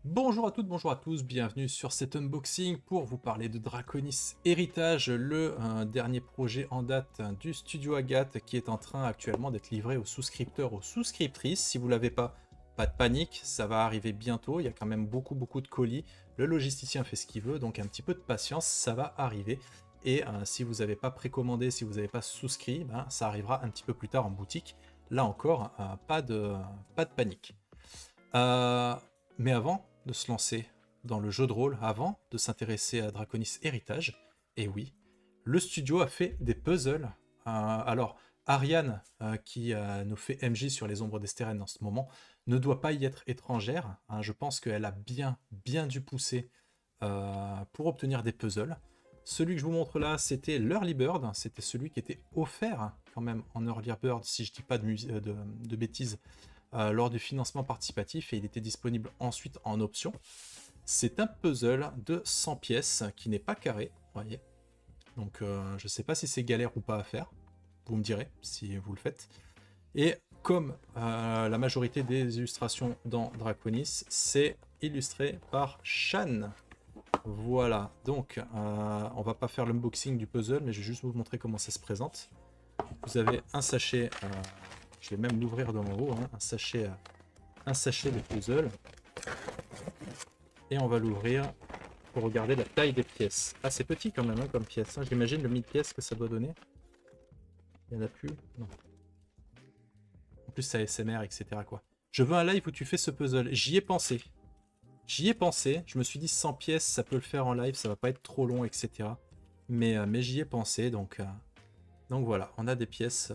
Bonjour à toutes, bonjour à tous, bienvenue sur cet unboxing pour vous parler de Draconis Héritage, le dernier projet en date du studio Agathe qui est en train actuellement d'être livré aux souscripteurs, aux souscriptrices. Si vous ne l'avez pas de panique, ça va arriver bientôt, il y a quand même beaucoup de colis, le logisticien fait ce qu'il veut, donc un petit peu de patience, ça va arriver. Et si vous n'avez pas précommandé, si vous n'avez pas souscrit, ben, ça arrivera un petit peu plus tard en boutique. Là encore, pas de panique. Euh, mais avant de se lancer dans le jeu de rôle, avant de s'intéresser à Draconis Héritage, et oui, le studio a fait des puzzles. Alors, Ariane, qui nous fait MJ sur les ombres d'Esteren en ce moment, ne doit pas y être étrangère. Je pense qu'elle a bien dû pousser pour obtenir des puzzles. Celui que je vous montre là, c'était l'Early Bird. C'était celui qui était offert quand même en Early Bird, si je dis pas de bêtises, lors du financement participatif, et il était disponible ensuite en option. C'est un puzzle de 100 pièces qui n'est pas carré, vous voyez. Donc je ne sais pas si c'est galère ou pas à faire. Vous me direz si vous le faites. Et comme la majorité des illustrations dans Draconis, c'est illustré par Shan. Voilà, donc on va pas faire l'unboxing du puzzle, mais je vais juste vous montrer comment ça se présente. Vous avez un sachet, je vais même l'ouvrir de en haut, hein, un sachet de puzzle. Et on va l'ouvrir pour regarder la taille des pièces. Ah, c'est petit quand même hein, comme pièce. Hein. J'imagine le 1000 pièces que ça doit donner. Il n'y en a plus? Non. En plus, c'est ASMR, etc. quoi. Je veux un live où tu fais ce puzzle. J'y ai pensé. J'y ai pensé. Je me suis dit 100 pièces, ça peut le faire en live, ça va pas être trop long, etc. Mais j'y ai pensé, donc voilà. On a des pièces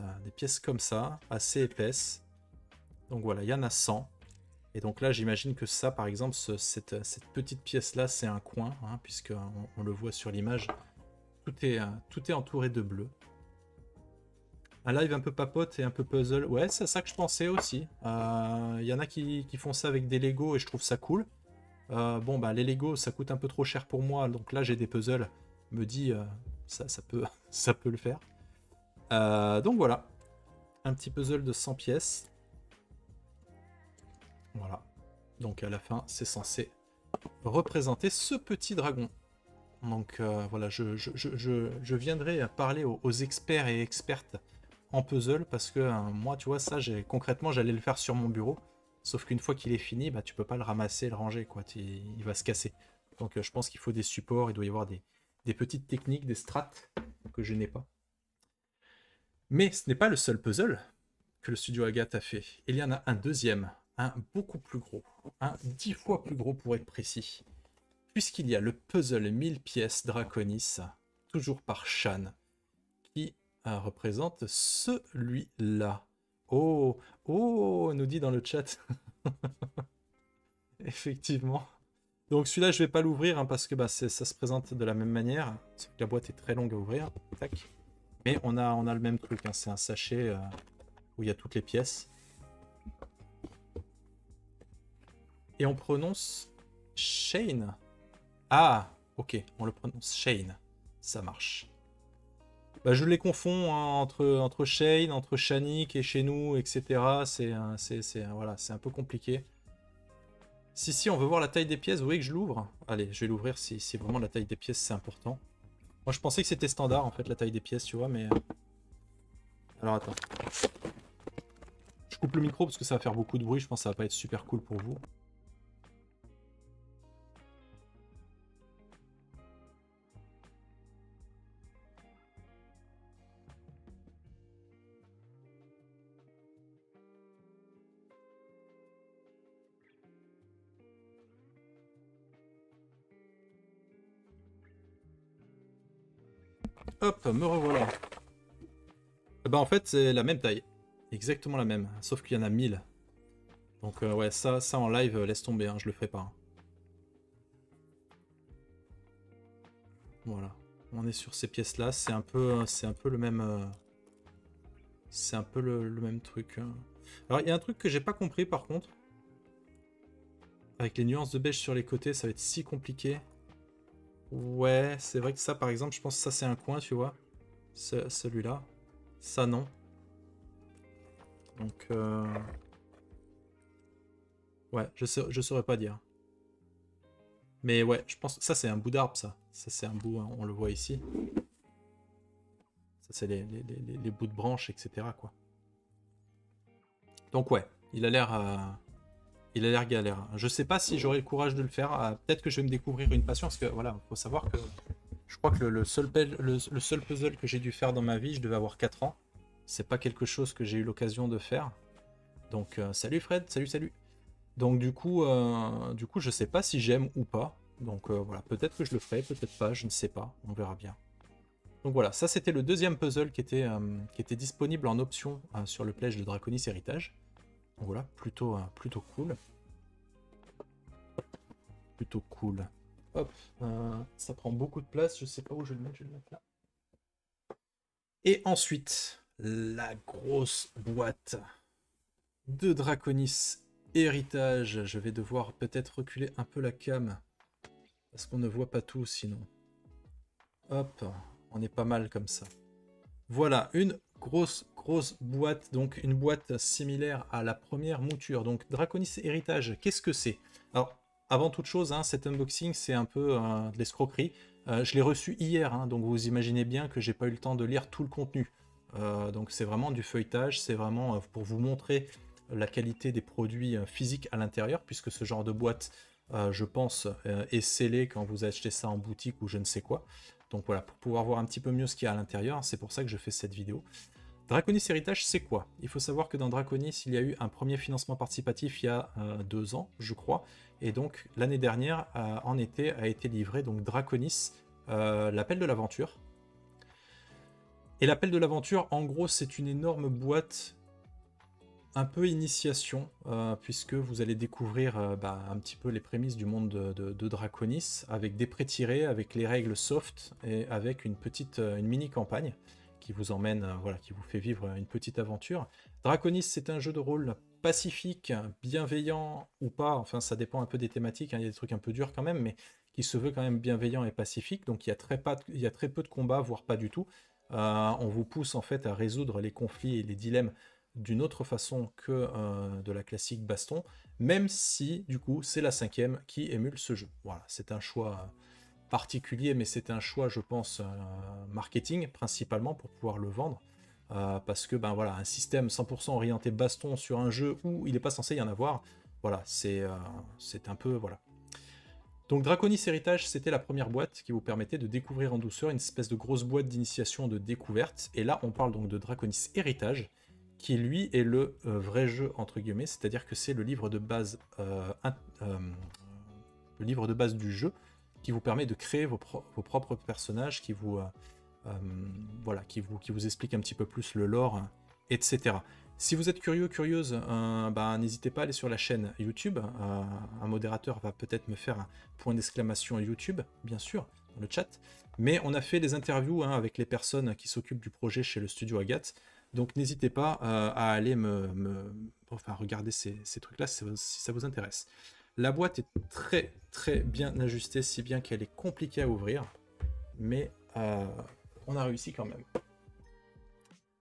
comme ça, assez épaisses. Donc voilà, il y en a 100. Et donc là, j'imagine que ça, par exemple, cette petite pièce-là, c'est un coin, hein, puisqu'on le voit sur l'image. Tout est entouré de bleu. Un live un peu papote et un peu puzzle. Ouais, c'est ça que je pensais aussi. Y en a qui font ça avec des Lego et je trouve ça cool. Bon, bah les Lego, ça coûte un peu trop cher pour moi. Donc là, j'ai des puzzles. Me dit, ça peut, ça peut le faire. Donc voilà. Un petit puzzle de 100 pièces. Voilà. Donc à la fin, c'est censé représenter ce petit dragon. Donc voilà, je viendrai parler aux experts et expertes en puzzle parce que moi, tu vois, ça, concrètement, j'allais le faire sur mon bureau. Sauf qu'une fois qu'il est fini, bah, tu peux pas le ramasser, le ranger, quoi. Il va se casser. Donc je pense qu'il faut des supports, il doit y avoir des petites techniques, des strats que je n'ai pas. Mais ce n'est pas le seul puzzle que le studio Agathe a fait. Il y en a un deuxième, un beaucoup plus gros, un 10 fois plus gros pour être précis. Puisqu'il y a le puzzle 1000 pièces Draconis, toujours par Shan, qui représente celui-là. Oh, oh, nous dit dans le chat. Effectivement. Donc celui-là, je vais pas l'ouvrir hein, parce que bah, ça se présente de la même manière. La boîte est très longue à ouvrir. Tac. Mais on a le même truc. Hein. C'est un sachet où il y a toutes les pièces. Et on prononce Shane. Ah, ok, on le prononce Shane. Ça marche. Bah, je les confonds hein, entre Shane, entre Shanik et chez nous, etc. Voilà, c'est un peu compliqué. Si, on veut voir la taille des pièces, vous voulez que je l'ouvre? Allez, je vais l'ouvrir si vraiment la taille des pièces c'est important. Moi je pensais que c'était standard en fait la taille des pièces, tu vois, mais... Alors attends. Je coupe le micro parce que ça va faire beaucoup de bruit, je pense que ça va pas être super cool pour vous. Hop, me revoilà. Bah en fait c'est la même taille. Exactement la même, sauf qu'il y en a 1000. Donc ouais, ça en live, laisse tomber, hein, je le ferai pas. Hein. Voilà. On est sur ces pièces-là, c'est un peu le même... c'est un peu le même truc. Hein. Alors il y a un truc que j'ai pas compris par contre. Avec les nuances de beige sur les côtés, ça va être si compliqué. Ouais, c'est vrai que ça par exemple, je pense que ça c'est un coin, tu vois. Celui-là. Ça non. Donc ouais, je saurais pas dire. Mais ouais, je pense que ça c'est un bout d'arbre ça. Ça c'est un bout, hein, on le voit ici. Ça c'est les bouts de branches, etc. quoi. Donc ouais, il a l'air galère. Je sais pas si j'aurai le courage de le faire. Peut-être que je vais me découvrir une passion parce que voilà, faut savoir que je crois que le seul puzzle que j'ai dû faire dans ma vie, je devais avoir 4 ans. C'est pas quelque chose que j'ai eu l'occasion de faire. Donc salut Fred, salut. Donc du coup, je sais pas si j'aime ou pas. Donc voilà, peut-être que je le ferai, peut-être pas, je ne sais pas, on verra bien. Donc voilà, ça c'était le deuxième puzzle qui était disponible en option sur le pledge de Draconis Héritage. Donc voilà, plutôt cool. Plutôt cool. Hop, ça prend beaucoup de place, je sais pas où je vais le mettre là. Et ensuite, la grosse boîte de Draconis Héritage. Je vais devoir peut-être reculer un peu la cam, parce qu'on ne voit pas tout sinon. Hop, on est pas mal comme ça. Voilà, une grosse boîte, donc une boîte similaire à la première mouture. Donc Draconis Héritage, qu'est-ce que c'est? Alors, avant toute chose, hein, cet unboxing, c'est un peu de l'escroquerie. Je l'ai reçu hier, hein, donc vous imaginez bien que j'ai pas eu le temps de lire tout le contenu. Donc c'est vraiment du feuilletage, c'est vraiment pour vous montrer la qualité des produits physiques à l'intérieur, puisque ce genre de boîte, je pense, est scellé quand vous achetez ça en boutique ou je ne sais quoi. Donc voilà, pour pouvoir voir un petit peu mieux ce qu'il y a à l'intérieur, c'est pour ça que je fais cette vidéo. Draconis Héritage, c'est quoi? Il faut savoir que dans Draconis, il y a eu un premier financement participatif il y a 2 ans, je crois. Et donc, l'année dernière, en été, a été livré donc Draconis, l'appel de l'aventure. Et l'appel de l'aventure, en gros, c'est une énorme boîte un peu initiation, puisque vous allez découvrir un petit peu les prémices du monde de Draconis, avec des pré-tirés, avec les règles soft, et avec une mini-campagne qui vous emmène, voilà, qui vous fait vivre une petite aventure. Draconis, c'est un jeu de rôle pacifique, bienveillant ou pas, enfin ça dépend un peu des thématiques, hein, il y a des trucs un peu durs quand même, mais qui se veut quand même bienveillant et pacifique, donc il y a très peu de combats, voire pas du tout. On vous pousse en fait à résoudre les conflits et les dilemmes d'une autre façon que de la classique baston, même si du coup c'est la 5e qui émule ce jeu. Voilà, c'est un choix particulier, mais c'est un choix, je pense, marketing principalement pour pouvoir le vendre, parce que ben voilà, un système 100% orienté baston sur un jeu où il n'est pas censé y en avoir, voilà, c'est un peu voilà. Donc Draconis Héritage, c'était la première boîte qui vous permettait de découvrir en douceur une espèce de grosse boîte d'initiation de découverte, et là on parle donc de Draconis Héritage, qui lui est le vrai jeu entre guillemets, c'est-à-dire que c'est le livre de base, du jeu, qui vous permet de créer vos propres personnages, qui vous voilà, qui vous explique un petit peu plus le lore, etc. Si vous êtes curieux, curieuse, n'hésitez pas à aller sur la chaîne YouTube. Un modérateur va peut-être me faire un point d'exclamation YouTube, bien sûr, dans le chat. Mais on a fait des interviews avec les personnes qui s'occupent du projet chez le studio Agathe. Donc n'hésitez pas à aller regarder ces trucs-là si ça vous intéresse. La boîte est très bien ajustée, si bien qu'elle est compliquée à ouvrir. Mais on a réussi quand même.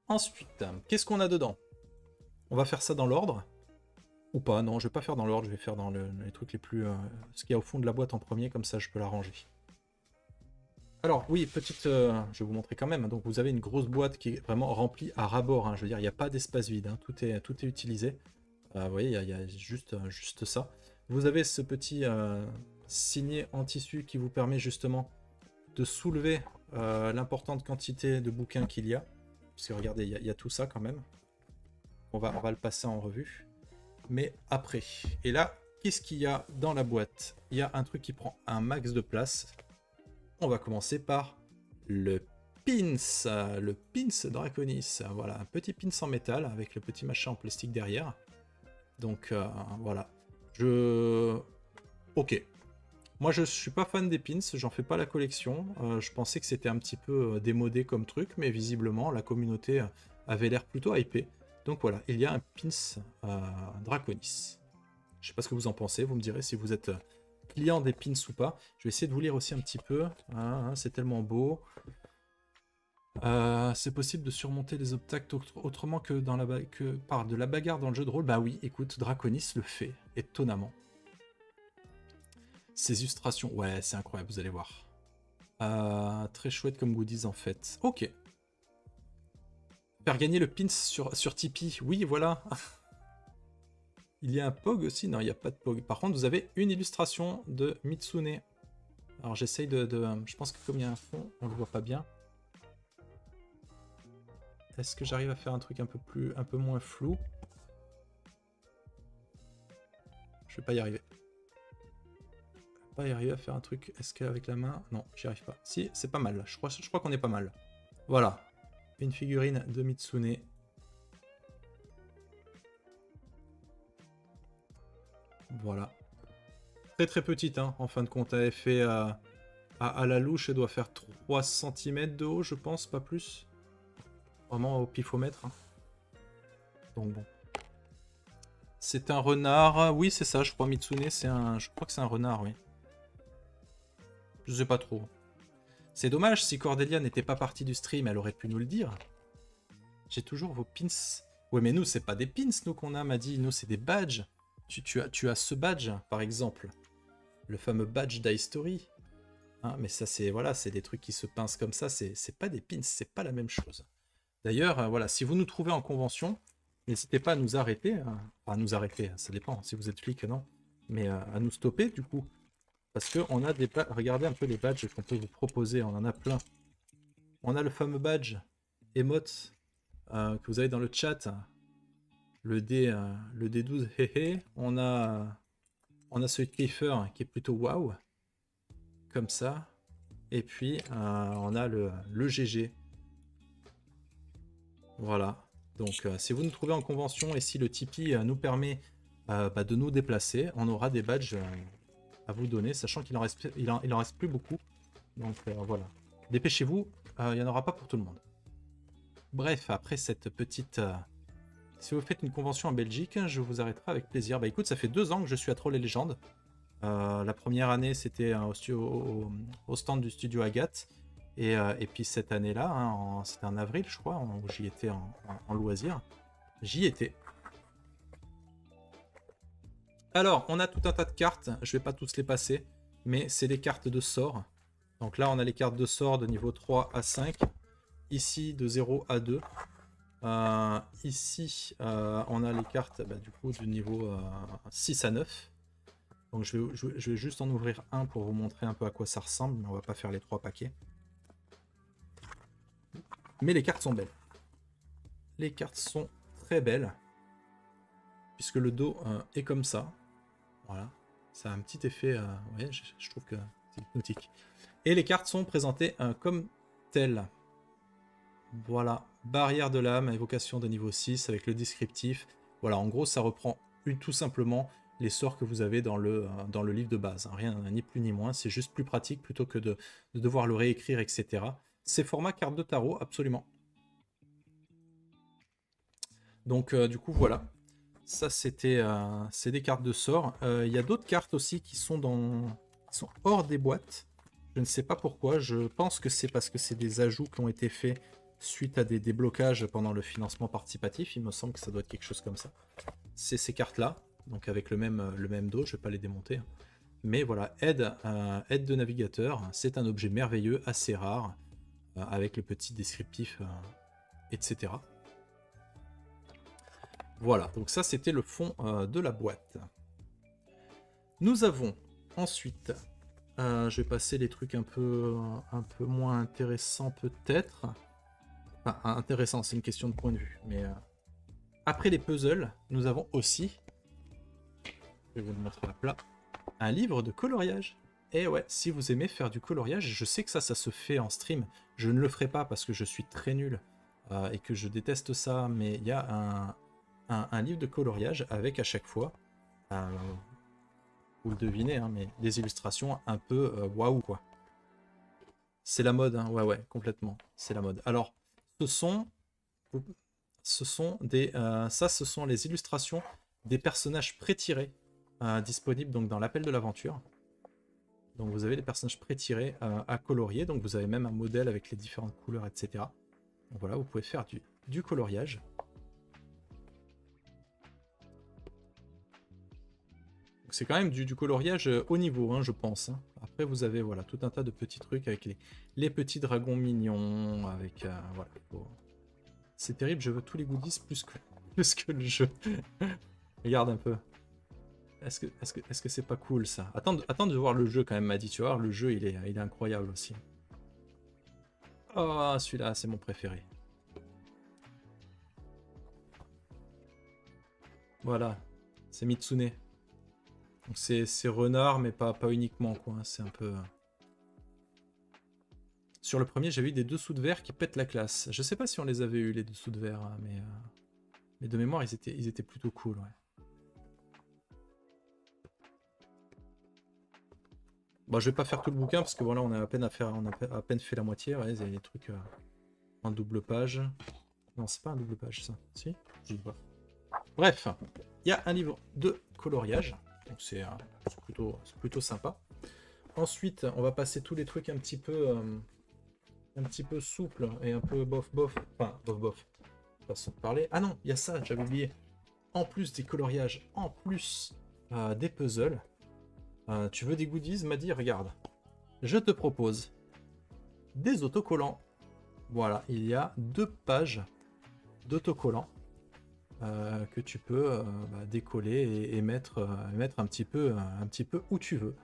Ensuite, qu'est-ce qu'on a dedans? On va faire ça dans l'ordre. Ou pas, non, je vais pas faire dans l'ordre, je vais faire dans les trucs les plus... ce qu'il y a au fond de la boîte en premier, comme ça je peux la ranger. Alors oui, petite, je vais vous montrer quand même. Donc vous avez une grosse boîte qui est vraiment remplie à ras-bord, hein. Je veux dire, il n'y a pas d'espace vide, hein. Tout est utilisé. Vous voyez, il y a juste ça. Vous avez ce petit signet en tissu qui vous permet justement de soulever l'importante quantité de bouquins qu'il y a. Parce que regardez, il y a tout ça quand même. On va le passer en revue. Mais après. Et là, qu'est-ce qu'il y a dans la boîte? Il y a un truc qui prend un max de place. On va commencer par le pins Draconis. Voilà, un petit pins en métal avec le petit machin en plastique derrière. Donc voilà. Ok. Moi je suis pas fan des pins, j'en fais pas la collection. Je pensais que c'était un petit peu démodé comme truc, mais visiblement la communauté avait l'air plutôt hypée. Donc voilà, il y a un pins Draconis. Je sais pas ce que vous en pensez, vous me direz si vous êtes client des pins ou pas. Je vais essayer de vous lire aussi un petit peu. C'est tellement beau. C'est possible de surmonter les obstacles autrement que par de la bagarre dans le jeu de rôle. Bah oui, écoute, Draconis le fait, étonnamment. Ces illustrations, ouais, c'est incroyable, vous allez voir. Très chouette comme goodies en fait. Ok. Faire gagner le pins sur Tipeee. Oui, voilà. Il y a un POG aussi? Non, il n'y a pas de POG. Par contre, vous avez une illustration de Mitsune. Alors j'essaye je pense que comme il y a un fond, on le voit pas bien. Est-ce que j'arrive à faire un truc un peu moins flou? Je vais pas y arriver. Pas y arriver à faire un truc. Est-ce qu'avec la main? Non, j'y arrive pas. Si, c'est pas mal. Je crois qu'on est pas mal. Voilà. Une figurine de Mitsune. Voilà. Très très petite, hein, en fin de compte. Elle est fait à la louche, elle doit faire 3 cm de haut, je pense, pas plus. Vraiment au pifomètre. Hein. Donc bon. C'est un renard. Oui, c'est ça, je crois. Mitsune, c'est un. Je crois que c'est un renard, oui. Je sais pas trop. C'est dommage, si Cordelia n'était pas partie du stream, elle aurait pu nous le dire. J'ai toujours vos pins. Ouais, mais nous, c'est pas des pins, nous, qu'on a, m'a dit. Nous, c'est des badges. Tu as ce badge, par exemple. Le fameux badge d'iHistory. Hein, mais ça, c'est voilà, c'est des trucs qui se pincent comme ça. C'est pas des pins, c'est pas la même chose. D'ailleurs, voilà, si vous nous trouvez en convention, n'hésitez pas à nous arrêter. Enfin, à nous arrêter, ça dépend. Si vous êtes flic, non. Mais à nous stopper, du coup. Parce qu'on a des... Regardez un peu les badges qu'on peut vous proposer. On en a plein. On a le fameux badge emote que vous avez dans le chat. Le D12, héhé. On a ce Kiefer qui est plutôt waouh. Comme ça. Et puis, on a le GG. Voilà. Donc, si vous nous trouvez en convention et si le Tipeee nous permet de nous déplacer, on aura des badges à vous donner, sachant qu'il en reste plus beaucoup. Donc, voilà. Dépêchez-vous, il n'y en aura pas pour tout le monde. Bref, après cette petite... si vous faites une convention en Belgique, je vous arrêterai avec plaisir. Bah écoute, ça fait 2 ans que je suis à Troll et Légendes. La première année, c'était au stand du studio Agathe. Et puis cette année-là, hein, c'était en avril, je crois, où j'y étais en loisir. J'y étais. Alors, on a tout un tas de cartes. Je vais pas tous les passer, mais c'est des cartes de sort. Donc là, on a les cartes de sort de niveau 3 à 5. Ici, de 0 à 2. Ici, on a les cartes du coup du niveau 6 à 9. Donc je vais juste en ouvrir un pour vous montrer un peu à quoi ça ressemble, mais on va pas faire les 3 paquets. Mais les cartes sont belles. Les cartes sont très belles, puisque le dos est comme ça. Voilà, ça a un petit effet, ouais, je trouve que c'est hypnotique. Et les cartes sont présentées comme telles. Voilà, barrière de l'âme, évocation de niveau 6 avec le descriptif. Voilà, en gros, ça reprend tout simplement les sorts que vous avez dans le livre de base. Rien, ni plus ni moins, c'est juste plus pratique plutôt que de devoir le réécrire, etc. C'est format carte de tarot, absolument. Donc, du coup, voilà. Ça, c'est des cartes de sort. Il y a d'autres cartes aussi qui sont hors des boîtes. Je ne sais pas pourquoi. Je pense que c'est parce que c'est des ajouts qui ont été faits suite à des déblocages pendant le financement participatif. Il me semble que ça doit être quelque chose comme ça. C'est ces cartes-là, donc avec le même dos. Je ne vais pas les démonter. Mais voilà, aide de navigateur. C'est un objet merveilleux, assez rare, avec le petit descriptif, etc. Voilà, donc ça c'était le fond de la boîte. Nous avons ensuite, je vais passer les trucs un peu moins intéressants peut-être. Enfin, intéressant, c'est une question de point de vue. Mais après les puzzles, nous avons aussi, je vais vous le montrer à plat, un livre de coloriage. Et ouais, si vous aimez faire du coloriage, je sais que ça se fait en stream. Je ne le ferai pas parce que je suis très nul et que je déteste ça, mais il y a un livre de coloriage avec à chaque fois, vous le devinez, hein, mais des illustrations un peu waouh quoi. C'est la mode, hein, ouais, complètement, c'est la mode. Alors, ce sont les illustrations des personnages pré-tirés disponibles donc dans l'appel de l'aventure. Donc vous avez les personnages pré-tirés à colorier, donc vous avez même un modèle avec les différentes couleurs, etc. Donc voilà, vous pouvez faire du coloriage. Donc Donc c'est quand même du coloriage haut niveau, hein, je pense. Hein. Après, vous avez voilà, tout un tas de petits trucs avec les petits dragons mignons, avec... voilà, c'est terrible, je veux tous les goodies plus que le jeu. Regarde un peu. Est-ce que c'est pas cool, ça? Attends de voir le jeu, quand même, m'a dit. Tu vois, le jeu, il est incroyable aussi. Oh, celui-là, c'est mon préféré. Voilà, c'est Mitsune. Donc c'est renard, mais pas uniquement, quoi. C'est un peu... Sur le premier, j'ai vu des dessous de verre qui pètent la classe. Je sais pas si on les avait eu, les dessous de verre, hein, mais de mémoire, ils étaient plutôt cool, ouais. Bon, je vais pas faire tout le bouquin, parce que voilà, on a à peine à peine fait la moitié. Ouais, il y a des trucs en double page. Non, c'est pas un double page, ça. Si? Je sais pas. Bref, il y a un livre de coloriage. Donc c'est plutôt sympa. Ensuite, on va passer tous les trucs un petit peu souples et un peu bof. Enfin, bof. Façon de parler. Ah non, il y a ça, j'avais oublié. En plus des coloriages, en plus des puzzles, tu veux des goodies? M'a dit, regarde, je te propose des autocollants. Voilà, il y a 2 pages d'autocollants que tu peux décoller et mettre un petit peu où tu veux.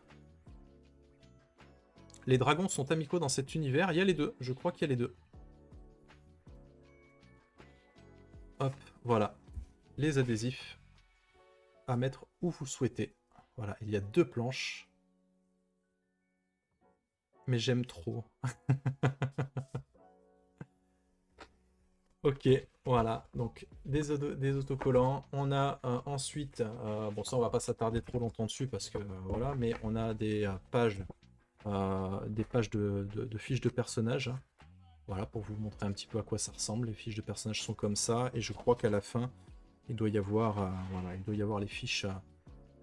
Les dragons sont amicaux dans cet univers. Il y a les deux. Je crois qu'il y a les deux. Hop, voilà. Les adhésifs à mettre où vous souhaitez. Voilà, il y a 2 planches. Mais j'aime trop. Ok, voilà. Donc, des autocollants. On a ensuite... bon, ça, on va pas s'attarder trop longtemps dessus parce que... voilà, mais on a des pages... de fiches de personnages. Voilà, pour vous montrer un petit peu à quoi ça ressemble. Les fiches de personnages sont comme ça, et je crois qu'à la fin, il doit y avoir, voilà, il doit y avoir les fiches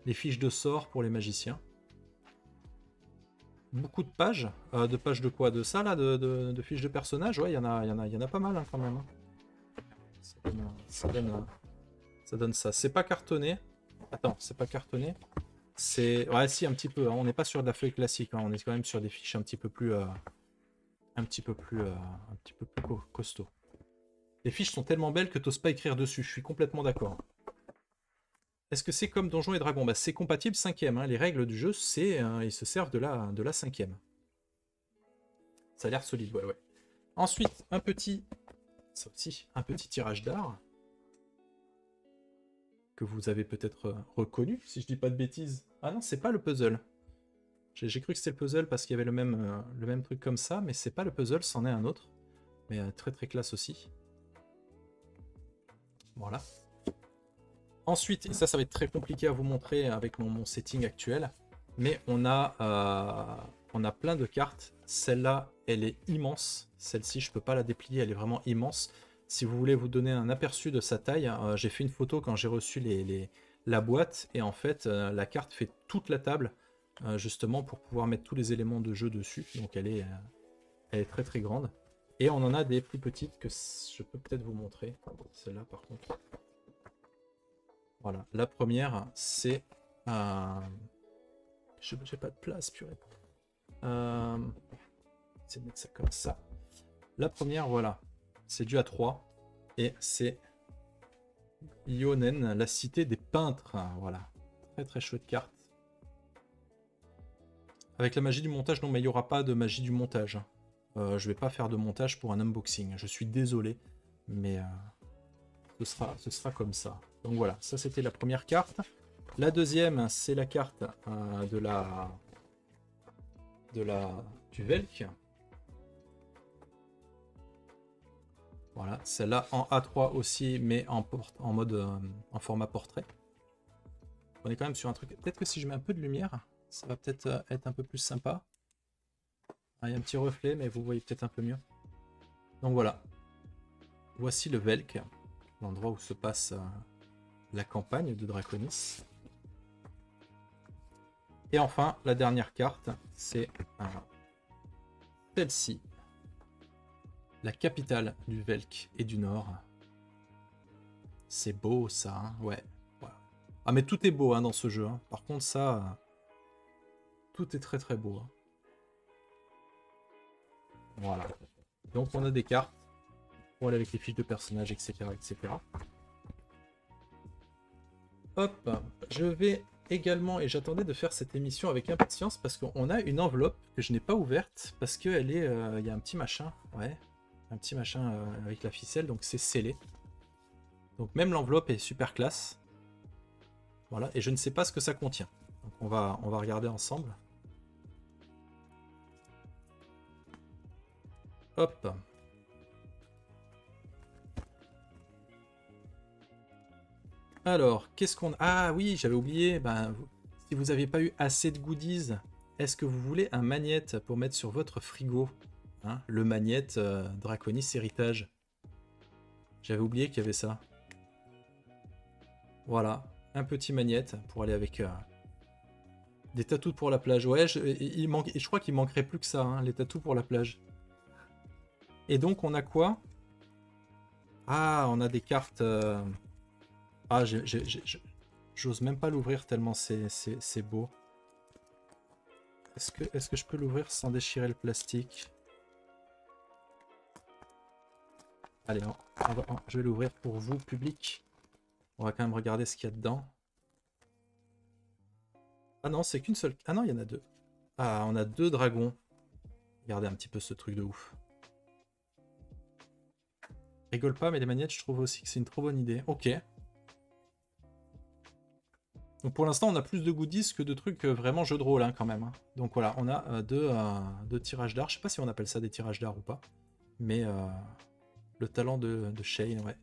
de sorts pour les magiciens. Beaucoup de pages. De pages de quoi? De ça, là, de fiches de personnages? Ouais, il y en a pas mal, hein, quand même. Ça donne ça. C'est pas cartonné. Attends, c'est pas cartonné. C'est... Ouais, si, un petit peu. Hein. On n'est pas sur de la feuille classique. Hein. On est quand même sur des fiches un petit peu plus... un petit peu plus costaud. Les fiches sont tellement belles que t'oses pas écrire dessus, je suis complètement d'accord. Est-ce que c'est comme Donjons et Dragons? Bah, c'est compatible 5ème, hein. Les règles du jeu, c'est ils se servent de la 5ème. Ça a l'air solide, ouais. Ensuite, un petit tirage d'art que vous avez peut-être reconnu, si je dis pas de bêtises. Ah non, c'est pas le puzzle. J'ai cru que c'était le puzzle parce qu'il y avait le même truc comme ça, mais c'est pas le puzzle, c'en est un autre. Mais très très classe aussi. Voilà. Ensuite, et ça va être très compliqué à vous montrer avec mon setting actuel, mais on a plein de cartes. Celle-là, elle est immense. Celle-ci, je peux pas la déplier, elle est vraiment immense. Si vous voulez vous donner un aperçu de sa taille, j'ai fait une photo quand j'ai reçu la boîte, et en fait, la carte fait toute la table, justement pour pouvoir mettre tous les éléments de jeu dessus. Donc elle est très très grande. Et on en a des plus petites que je peux peut-être vous montrer. Celle-là, par contre. Voilà, la première, c'est... j'ai pas de place, purée. C'est de mettre ça comme ça. La première, voilà, c'est du A3. Et c'est Ionen, la cité des peintres. Voilà, très très chouette carte. Avec la magie du montage, non, mais il n'y aura pas de magie du montage. Je vais pas faire de montage pour un unboxing. Je suis désolé, mais ce sera comme ça. Donc voilà, ça c'était la première carte. La deuxième, c'est la carte du Velk. Voilà, celle-là en A3 aussi, mais en format portrait. On est quand même sur un truc. Peut-être que si je mets un peu de lumière, ça va peut-être être un peu plus sympa. Ah, il y a un petit reflet, mais vous voyez peut-être un peu mieux. Donc voilà. Voici le Velk, l'endroit où se passe la campagne de Draconis. Et enfin, la dernière carte, c'est celle-ci. La capitale du Velk et du Nord. C'est beau ça, hein, ouais. Voilà. Ah, mais tout est beau hein, dans ce jeu. Hein. Par contre, ça... tout est très très beau. Hein. Voilà. Donc, on a des cartes. Pour aller avec les fiches de personnages, etc. etc. Hop, je vais également, et j'attendais de faire cette émission avec impatience, parce qu'on a une enveloppe que je n'ai pas ouverte, parce qu'elle est... il y a un petit machin, ouais. Un petit machin avec la ficelle, donc c'est scellé. Donc même l'enveloppe est super classe. Voilà, et je ne sais pas ce que ça contient. Donc on va regarder ensemble. Hop. Alors, qu'est-ce qu'on... Ah oui, j'avais oublié. Ben, si vous n'aviez pas eu assez de goodies, est-ce que vous voulez un magnète pour mettre sur votre frigo hein, le magnète Draconis Héritage. J'avais oublié qu'il y avait ça. Voilà, un petit magnète pour aller avec des tatous pour la plage. Ouais, je crois qu'il manquerait plus que ça, hein, les tatous pour la plage. Et donc, on a quoi? Ah, on a des cartes... Ah, j'ose même pas l'ouvrir tellement c'est beau. Est-ce que je peux l'ouvrir sans déchirer le plastique? Allez, je vais l'ouvrir pour vous, public. On va quand même regarder ce qu'il y a dedans. Ah non, c'est qu'une seule... Ah non, il y en a deux. Ah, on a deux dragons. Regardez un petit peu ce truc de ouf. Rigole pas, mais les magnettes, je trouve aussi que c'est une trop bonne idée. Ok. Donc pour l'instant, on a plus de goodies que de trucs vraiment jeu de rôle hein, quand même. Hein. Donc voilà, on a deux tirages d'art. Je sais pas si on appelle ça des tirages d'art ou pas. Mais le talent de Shane, ouais.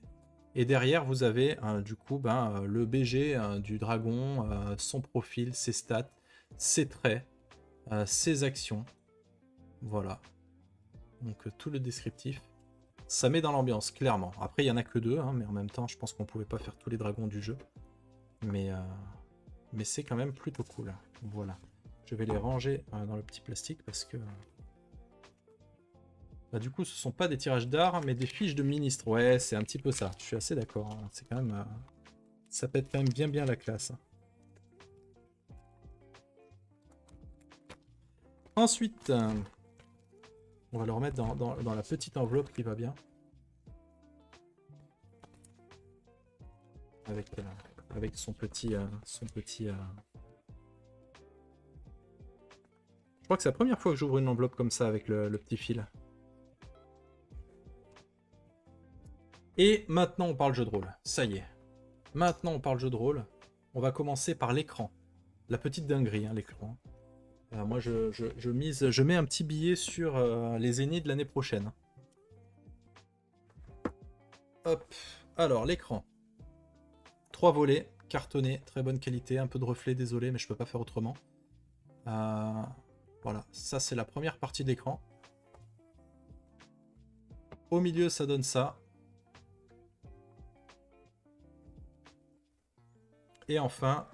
Et derrière, vous avez du coup le BG du dragon, son profil, ses stats, ses traits, ses actions. Voilà. Donc tout le descriptif. Ça met dans l'ambiance, clairement. Après, il n'y en a que deux, hein, mais en même temps, je pense qu'on pouvait pas faire tous les dragons du jeu. Mais c'est quand même plutôt cool. Voilà. Je vais les ranger dans le petit plastique parce que... Bah, du coup, ce sont pas des tirages d'art, mais des fiches de ministre. Ouais, c'est un petit peu ça. Je suis assez d'accord. Hein. C'est quand même... ça pète quand même bien la classe. Hein. Ensuite, on va le remettre dans la petite enveloppe qui va bien. Avec son petit... Je crois que c'est la première fois que j'ouvre une enveloppe comme ça avec le petit fil. Et maintenant on parle jeu de rôle, ça y est. Maintenant on parle jeu de rôle. On va commencer par l'écran. La petite dinguerie, hein, l'écran. Moi je mets un petit billet sur les Zéniths de l'année prochaine. Hop, alors l'écran. 3 volets, cartonné, très bonne qualité, un peu de reflet, désolé, mais je peux pas faire autrement. Voilà, ça c'est la première partie de l'écran. Au milieu ça donne ça. Et enfin,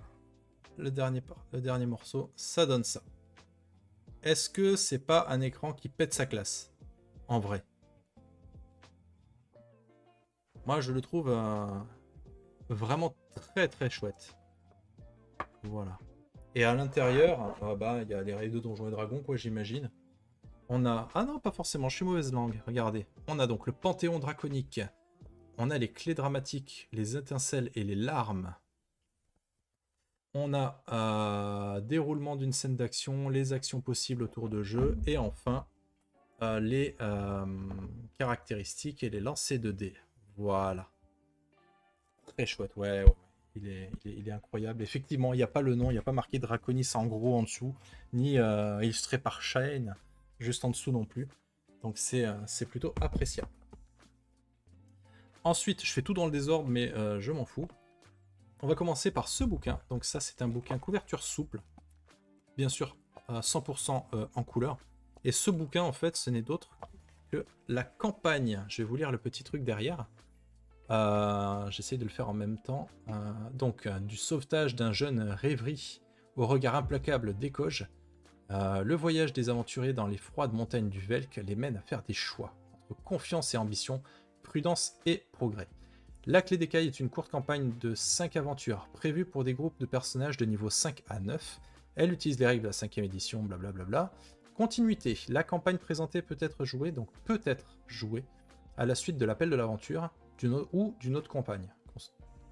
le dernier morceau, ça donne ça. Est-ce que c'est pas un écran qui pète sa classe? En vrai. Moi, je le trouve vraiment très chouette. Voilà. Et à l'intérieur, il y a les règles de Donjons et Dragons, quoi, j'imagine. On a... Ah non, pas forcément, je suis mauvaise langue. Regardez. On a donc le Panthéon draconique. On a les clés dramatiques, les étincelles et les larmes. On a déroulement d'une scène d'action, les actions possibles autour de jeu, et enfin les caractéristiques et les lancers de dés. Voilà. Très chouette, ouais. Il est incroyable. Effectivement, il n'y a pas le nom, il n'y a pas marqué Draconis en gros en dessous, ni illustré par Shane, juste en dessous non plus. Donc c'est plutôt appréciable. Ensuite, je fais tout dans le désordre, mais je m'en fous. On va commencer par ce bouquin. Donc ça, c'est un bouquin couverture souple. Bien sûr, 100% en couleur. Et ce bouquin, en fait, ce n'est d'autre que la campagne. Je vais vous lire le petit truc derrière. J'essaie de le faire en même temps. Donc, du sauvetage d'un jeune rêverie au regard implacable d'Écoge, le voyage des aventuriers dans les froides montagnes du Velk les mène à faire des choix entre confiance et ambition, prudence et progrès. La Clé d'Écaille est une courte campagne de 5 aventures prévue pour des groupes de personnages de niveau 5 à 9. Elle utilise les règles de la 5e édition, blablabla. Continuité. La campagne présentée peut être jouée, à la suite de l'appel de l'aventure ou d'une autre campagne.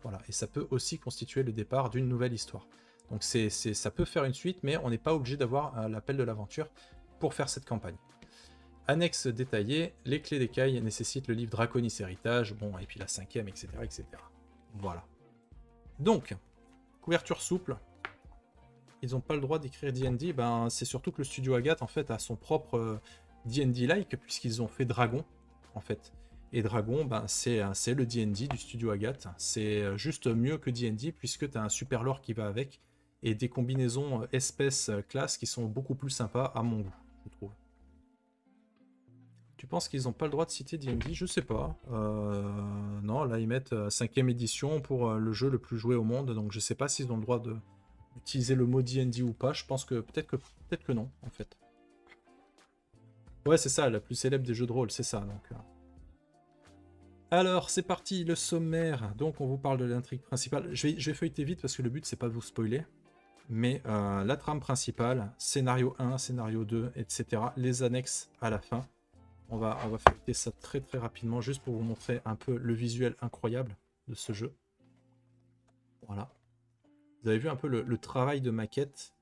Voilà. Et ça peut aussi constituer le départ d'une nouvelle histoire. Donc ça peut faire une suite, mais on n'est pas obligé d'avoir l'appel de l'aventure pour faire cette campagne. Annexe détaillée, les Clés d'Écaille nécessitent le livre Draconis Héritage, bon, et puis la 5e, etc., etc. Voilà. Donc, couverture souple. Ils n'ont pas le droit d'écrire D&D, ben c'est surtout que le studio Agathe en fait a son propre D&D-like, puisqu'ils ont fait Dragon, en fait. Et Dragon, ben, c'est le D&D du studio Agathe. C'est juste mieux que D&D, puisque tu as un super lore qui va avec, et des combinaisons espèces-classes qui sont beaucoup plus sympas à mon goût, je trouve. Tu penses qu'ils n'ont pas le droit de citer D&D? Je sais pas. Non, là ils mettent 5e édition pour le jeu le plus joué au monde, donc je sais pas s'ils ont le droit d'utiliser le mot D&D ou pas. Je pense que peut-être que non, en fait. Ouais, c'est ça, la plus célèbre des jeux de rôle, c'est ça. Donc. Alors, c'est parti, le sommaire. Donc, on vous parle de l'intrigue principale. Je vais feuilleter vite parce que le but, c'est pas de vous spoiler. Mais la trame principale, scénario 1, scénario 2, etc. Les annexes à la fin. On va feuilleter ça très très rapidement, juste pour vous montrer un peu le visuel incroyable de ce jeu. Voilà. Vous avez vu un peu le travail de maquette.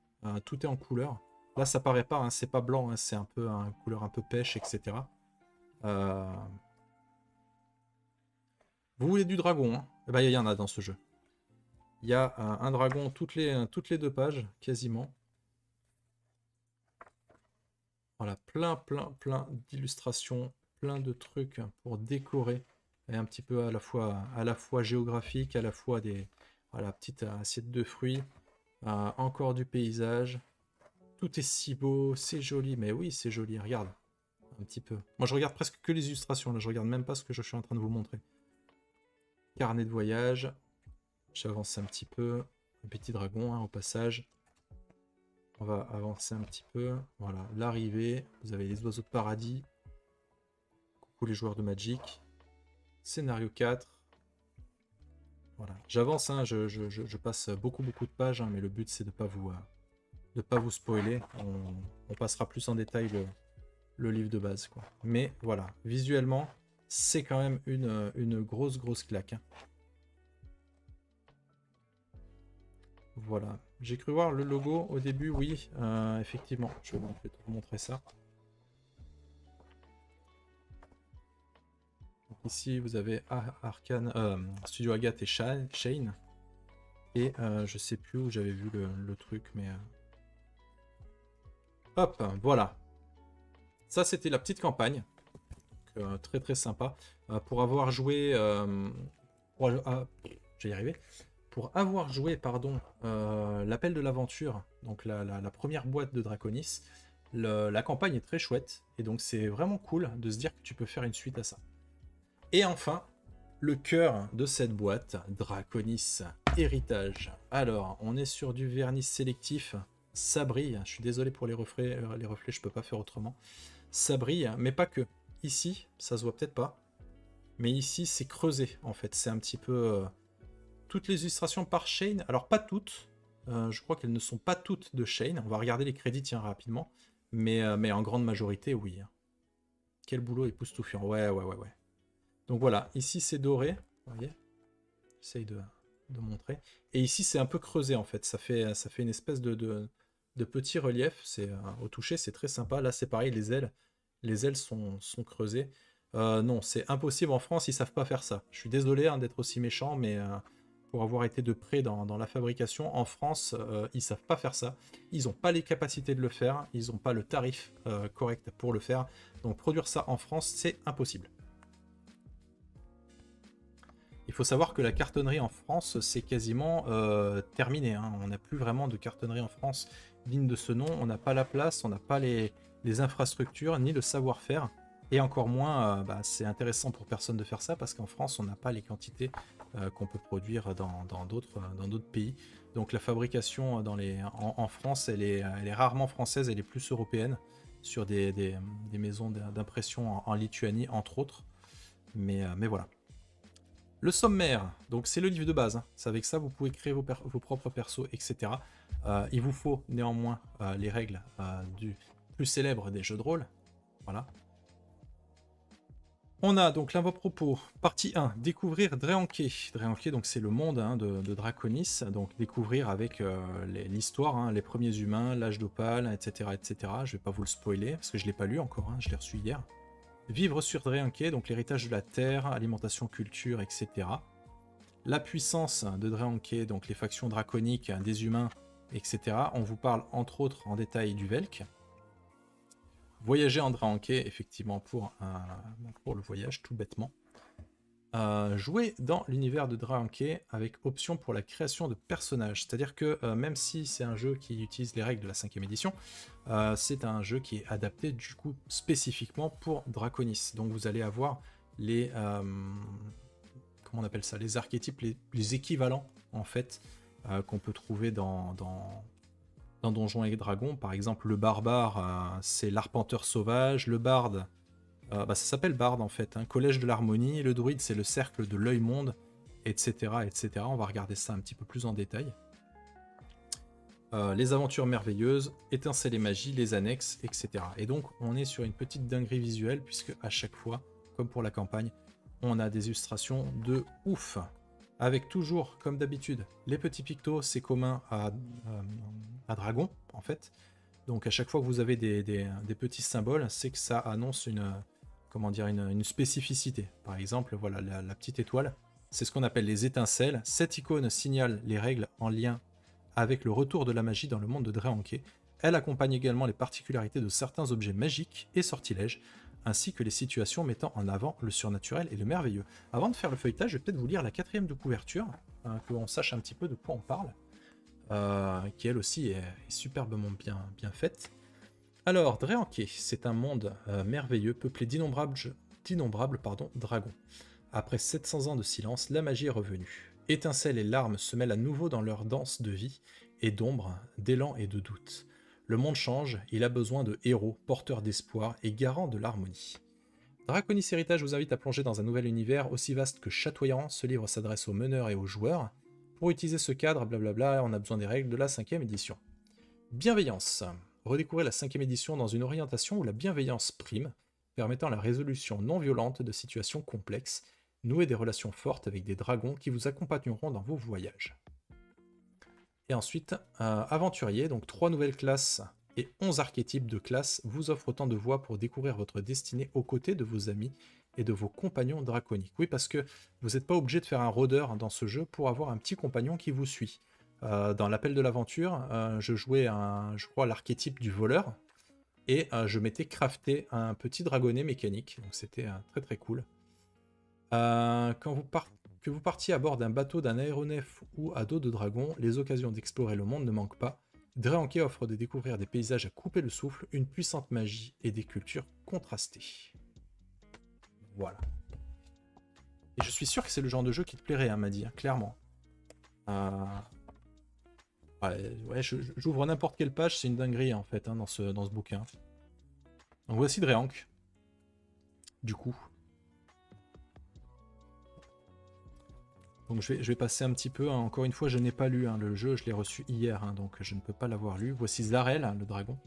Tout est en couleur. Là, ça paraît pas, hein, c'est pas blanc, hein, c'est un peu une couleur un peu pêche, etc. Vous voulez du dragon, hein? Eh ben, il y en a dans ce jeu. Il y a un dragon toutes les 2 pages, quasiment. Voilà, plein d'illustrations, plein de trucs pour décorer. Et un petit peu à la fois géographique, à la fois des petites assiettes de fruits. Encore du paysage. Tout est si beau, c'est joli. Mais oui, c'est joli, regarde. Un petit peu. Moi, je regarde presque que les illustrations. Là, je regarde même pas ce que je suis en train de vous montrer. Carnet de voyage. J'avance un petit peu. Un petit dragon, hein, au passage. On va avancer un petit peu. Voilà, l'arrivée. Vous avez les oiseaux de paradis. Coucou les joueurs de Magic. Scénario 4. Voilà, j'avance, hein, je passe beaucoup de pages, hein, mais le but c'est de pas vous spoiler. On passera plus en détail le livre de base, quoi. Mais voilà, visuellement, c'est quand même une grosse claque. Hein. Voilà, j'ai cru voir le logo au début, oui, effectivement, je vais vous montrer ça. Donc ici, vous avez Arcane, Studio Agathe et Shane. Et je sais plus où j'avais vu le truc, mais... Hop, voilà. Ça, c'était la petite campagne. Donc, très sympa. Pour avoir joué... je vais y arriver. Pour avoir joué, pardon, l'appel de l'aventure, donc la première boîte de Draconis, la campagne est très chouette. Et donc, c'est vraiment cool de se dire que tu peux faire une suite à ça. Et enfin, le cœur de cette boîte, Draconis Héritage. Alors, on est sur du vernis sélectif. Ça brille. Je suis désolé pour les reflets, je peux pas faire autrement. Ça brille, mais pas que. Ici, ça se voit peut-être pas, mais ici, c'est creusé, en fait. C'est un petit peu... toutes les illustrations par Shane. Alors, pas toutes. Je crois qu'elles ne sont pas toutes de Shane. On va regarder les crédits, tiens, rapidement. Mais en grande majorité, oui. Quel boulot époustouflant. Ouais. Donc voilà, ici c'est doré, vous voyez, j'essaye de montrer. Et ici c'est un peu creusé en fait, ça fait une espèce de petit relief, au toucher c'est très sympa. Là c'est pareil, les ailes sont creusées. Non, c'est impossible en France, ils savent pas faire ça. Je suis désolé hein, d'être aussi méchant, mais pour avoir été de près dans la fabrication, en France, ils savent pas faire ça. Ils n'ont pas les capacités de le faire, ils n'ont pas le tarif correct pour le faire. Donc produire ça en France, c'est impossible. Il faut savoir que la cartonnerie en France, c'est quasiment terminé. Hein. On n'a plus vraiment de cartonnerie en France digne de ce nom. On n'a pas la place, on n'a pas les infrastructures, ni le savoir-faire. Et encore moins, c'est intéressant pour personne de faire ça, parce qu'en France, on n'a pas les quantités qu'on peut produire dans d'autres pays. Donc la fabrication en France, elle est rarement française, elle est plus européenne, sur des maisons d'impression en Lituanie, entre autres. Mais voilà. Le sommaire, donc c'est le livre de base. Hein. C'est avec ça vous pouvez créer vos propres persos, etc. Il vous faut néanmoins les règles du plus célèbre des jeux de rôle. Voilà. On a donc l'avant-propos, partie 1, découvrir Drehanké. Drehanké, donc c'est le monde hein, de Draconis, donc découvrir avec l'histoire, hein, les premiers humains, l'âge d'Opale, etc., etc. Je vais pas vous le spoiler, parce que je l'ai pas lu encore, hein, je l'ai reçu hier. Vivre sur Drehanké, donc l'héritage de la terre, alimentation, culture, etc. La puissance de Drehanké, donc les factions draconiques des humains, etc. On vous parle entre autres en détail du Velk. Voyager en Drehanké, effectivement, pour le voyage, tout bêtement. Jouer dans l'univers de Drehanké avec option pour la création de personnages. C'est-à-dire que même si c'est un jeu qui utilise les règles de la 5e édition, c'est un jeu qui est adapté du coup spécifiquement pour Draconis. Donc vous allez avoir les... comment on appelle ça? Les archétypes, les équivalents en fait, qu'on peut trouver dans Donjons et Dragons. Par exemple, le barbare, c'est l'arpenteur sauvage. Le barde, ça s'appelle barde en fait. Hein. Collège de l'harmonie. Le druide, c'est le cercle de l'œil monde, etc., etc. On va regarder ça un petit peu plus en détail. Les aventures merveilleuses, étincelles et magie, les annexes, etc. Et donc, on est sur une petite dinguerie visuelle, puisque à chaque fois, comme pour la campagne, on a des illustrations de ouf. Avec toujours, comme d'habitude, les petits pictos, c'est commun à Dragon, en fait. Donc à chaque fois que vous avez des petits symboles, c'est que ça annonce une spécificité. Par exemple, voilà, la petite étoile, c'est ce qu'on appelle les étincelles. Cette icône signale les règles en lien avec le retour de la magie dans le monde de Drehanké. Elle accompagne également les particularités de certains objets magiques et sortilèges, ainsi que les situations mettant en avant le surnaturel et le merveilleux. Avant de faire le feuilletage, je vais peut-être vous lire la 4e de couverture, que l'on sache un petit peu de quoi on parle, qui elle aussi est superbement bien faite. Alors, Drehanké, c'est un monde merveilleux, peuplé d'innombrables dragons. Après 700 ans de silence, la magie est revenue. Étincelles et larmes se mêlent à nouveau dans leur danse de vie et d'ombre, d'élan et de doute. Le monde change, il a besoin de héros, porteurs d'espoir et garants de l'harmonie. Draconis Héritage vous invite à plonger dans un nouvel univers aussi vaste que chatoyant. Ce livre s'adresse aux meneurs et aux joueurs. Pour utiliser ce cadre, blablabla, on a besoin des règles de la 5e édition. Bienveillance. Redécouvrez la 5e édition dans une orientation où la bienveillance prime, permettant la résolution non violente de situations complexes. Nouez des relations fortes avec des dragons qui vous accompagneront dans vos voyages. Et ensuite, aventurier, donc 3 nouvelles classes et 11 archétypes de classes vous offrent autant de voies pour découvrir votre destinée aux côtés de vos amis et de vos compagnons draconiques. Oui, parce que vous n'êtes pas obligé de faire un rôdeur dans ce jeu pour avoir un petit compagnon qui vous suit. Dans l'appel de l'aventure, je jouais, je crois, l'archétype du voleur, et je m'étais crafté un petit dragonnet mécanique, donc c'était très très cool. Que vous partiez à bord d'un bateau, d'un aéronef ou à dos de dragon, les occasions d'explorer le monde ne manquent pas. Drehanké offre de découvrir des paysages à couper le souffle, une puissante magie et des cultures contrastées. Voilà. Et je suis sûr que c'est le genre de jeu qui te plairait, hein, Madi, hein, clairement. Ouais, j'ouvre n'importe quelle page, c'est une dinguerie en fait, hein, dans ce bouquin. Donc voici Drehank. Du coup. Donc je vais passer un petit peu, hein. Encore une fois je n'ai pas lu, hein, le jeu, je l'ai reçu hier, hein, donc je ne peux pas l'avoir lu. Voici Zarel, hein, le dragon.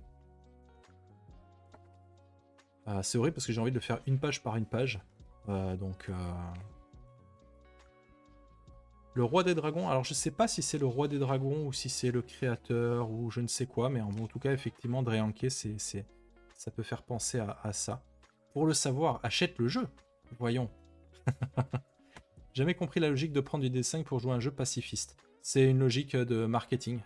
C'est horrible parce que j'ai envie de le faire une page par une page. Le roi des dragons, alors je sais pas si c'est le roi des dragons ou si c'est le créateur ou je ne sais quoi, mais en tout cas effectivement Drehanké, ça peut faire penser à ça. Pour le savoir, achète le jeu, voyons. Jamais compris la logique de prendre du D5 pour jouer un jeu pacifiste. C'est une logique de marketing.